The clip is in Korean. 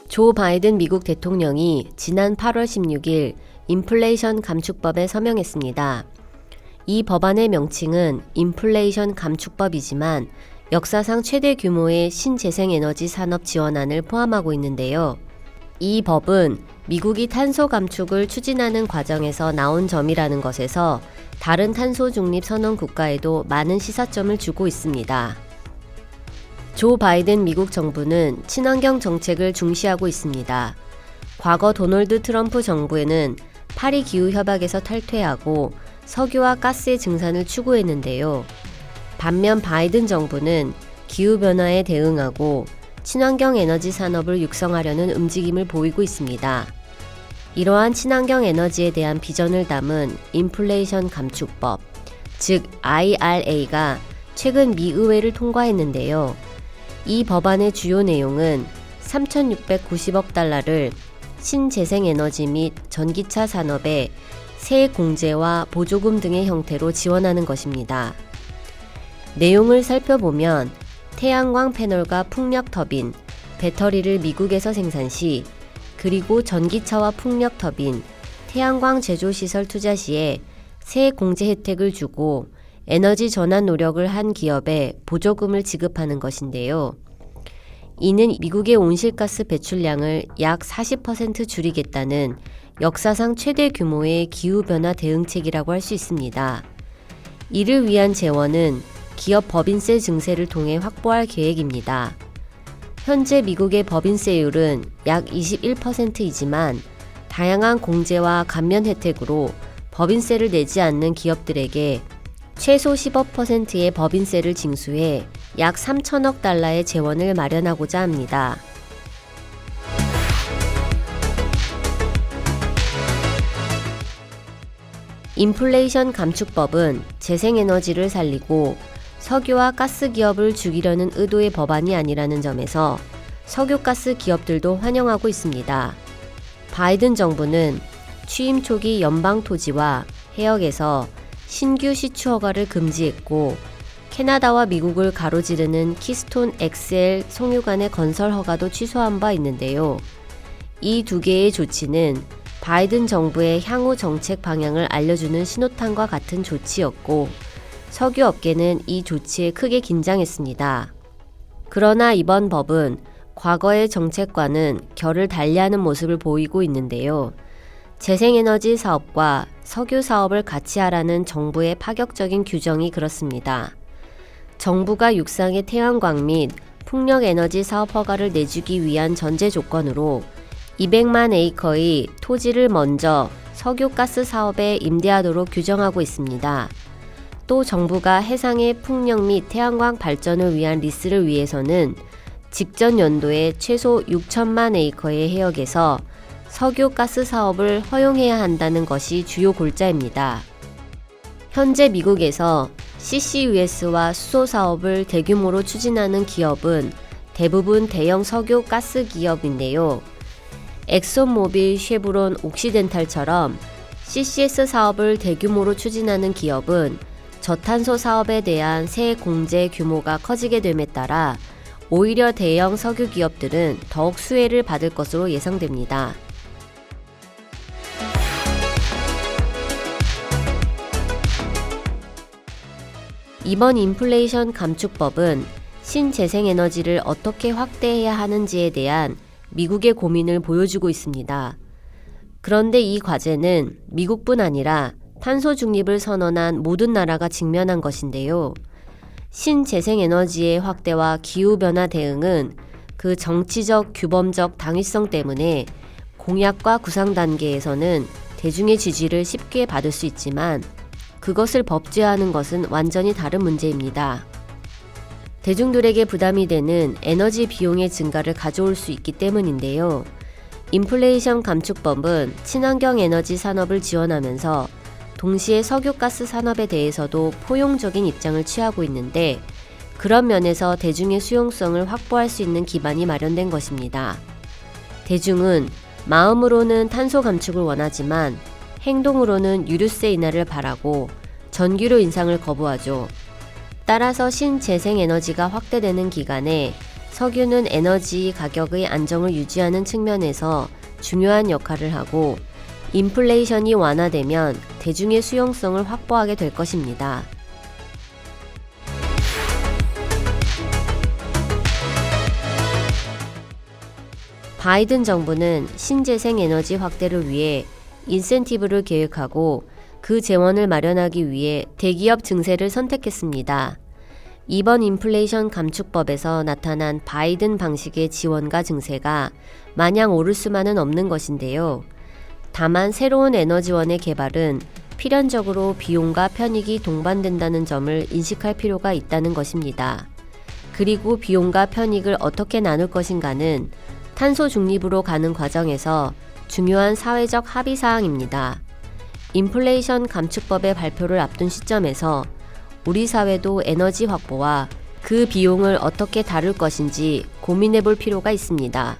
조 바이든 미국 대통령이 지난 8월 16일 인플레이션 감축법에 서명했습니다. 이 법안의 명칭은 인플레이션 감축법이지만 역사상 최대 규모의 신재생에너지 산업 지원안을 포함하고 있는데요. 이 법은 미국이 탄소 감축을 추진하는 과정에서 나온 점이라는 것에서 다른 탄소 중립 선언 국가에도 많은 시사점을 주고 있습니다. 조 바이든 미국 정부는 친환경 정책을 중시하고 있습니다. 과거 도널드 트럼프 정부에는 파리 기후 협약에서 탈퇴하고 석유와 가스의 증산을 추구했는데요. 반면 바이든 정부는 기후변화에 대응하고 친환경 에너지 산업을 육성하려는 움직임을 보이고 있습니다. 이러한 친환경 에너지에 대한 비전을 담은 인플레이션 감축법, 즉 IRA가 최근 미 의회를 통과했는데요. 이 법안의 주요 내용은 3,690억 달러를 신재생에너지 및 전기차 산업에 세액 공제와 보조금 등의 형태로 지원하는 것입니다. 내용을 살펴보면 태양광 패널과 풍력 터빈, 배터리를 미국에서 생산 시, 그리고 전기차와 풍력 터빈, 태양광 제조 시설 투자 시에 세액 공제 혜택을 주고 에너지 전환 노력을 한 기업에 보조금을 지급하는 것인데요. 이는 미국의 온실가스 배출량을 약 40% 줄이겠다는 역사상 최대 규모의 기후변화 대응책이라고 할 수 있습니다. 이를 위한 재원은 기업 법인세 증세를 통해 확보할 계획입니다. 현재 미국의 법인세율은 약 21%이지만 다양한 공제와 감면 혜택으로 법인세를 내지 않는 기업들에게 최소 15%의 법인세를 징수해 약 3천억 달러의 재원을 마련하고자 합니다. 인플레이션 감축법은 재생에너지를 살리고 석유와 가스 기업을 죽이려는 의도의 법안이 아니라는 점에서 석유가스 기업들도 환영하고 있습니다. 바이든 정부는 취임 초기 연방 토지와 해역에서 신규 시추 허가를 금지했고 캐나다와 미국을 가로지르는 키스톤 XL 송유관의 건설 허가도 취소한 바 있는데요. 이 두 개의 조치는 바이든 정부의 향후 정책 방향을 알려주는 신호탄과 같은 조치였고 석유 업계는 이 조치에 크게 긴장했습니다. 그러나 이번 법은 과거의 정책과는 결을 달리하는 모습을 보이고 있는데요. 재생에너지 사업과 석유 사업을 같이 하라는 정부의 파격적인 규정이 그렇습니다. 정부가 육상의 태양광 및 풍력에너지 사업 허가를 내주기 위한 전제 조건으로 200만 에이커의 토지를 먼저 석유가스 사업에 임대하도록 규정하고 있습니다. 또 정부가 해상의 풍력 및 태양광 발전을 위한 리스를 위해서는 직전 연도에 최소 6천만 에이커의 해역에서 석유가스 사업을 허용해야 한다는 것이 주요 골자입니다. 현재 미국에서 CCUS와 수소 사업을 대규모로 추진하는 기업은 대부분 대형 석유 가스 기업인데요. 엑손모빌, 쉐브론, 옥시덴탈처럼 CCS 사업을 대규모로 추진하는 기업은 저탄소 사업에 대한 세액 공제 규모가 커지게 됨에 따라 오히려 대형 석유 기업들은 더욱 수혜를 받을 것으로 예상됩니다. 이번 인플레이션 감축법은 신재생에너지를 어떻게 확대해야 하는지에 대한 미국의 고민을 보여주고 있습니다. 그런데 이 과제는 미국뿐 아니라 탄소 중립을 선언한 모든 나라가 직면한 것인데요. 신재생에너지의 확대와 기후변화 대응은 그 정치적, 규범적 당위성 때문에 공약과 구상 단계에서는 대중의 지지를 쉽게 받을 수 있지만 그것을 법제화하는 것은 완전히 다른 문제입니다. 대중들에게 부담이 되는 에너지 비용의 증가를 가져올 수 있기 때문인데요. 인플레이션 감축법은 친환경 에너지 산업을 지원하면서 동시에 석유가스 산업에 대해서도 포용적인 입장을 취하고 있는데 그런 면에서 대중의 수용성을 확보할 수 있는 기반이 마련된 것입니다. 대중은 마음으로는 탄소 감축을 원하지만 행동으로는 유류세 인하를 바라고 전기료 인상을 거부하죠. 따라서 신재생에너지가 확대되는 기간에 석유는 에너지 가격의 안정을 유지하는 측면에서 중요한 역할을 하고 인플레이션이 완화되면 대중의 수용성을 확보하게 될 것입니다. 바이든 정부는 신재생 에너지 확대를 위해 인센티브를 계획하고 그 재원을 마련하기 위해 대기업 증세를 선택했습니다. 이번 인플레이션 감축법에서 나타난 바이든 방식의 지원과 증세가 마냥 오를 수만은 없는 것인데요. 다만 새로운 에너지원의 개발은 필연적으로 비용과 편익이 동반된다는 점을 인식할 필요가 있다는 것입니다. 그리고 비용과 편익을 어떻게 나눌 것인가는 탄소 중립으로 가는 과정에서 중요한 사회적 합의 사항입니다. 인플레이션 감축법의 발표를 앞둔 시점에서 우리 사회도 에너지 확보와 그 비용을 어떻게 다룰 것인지 고민해 볼 필요가 있습니다.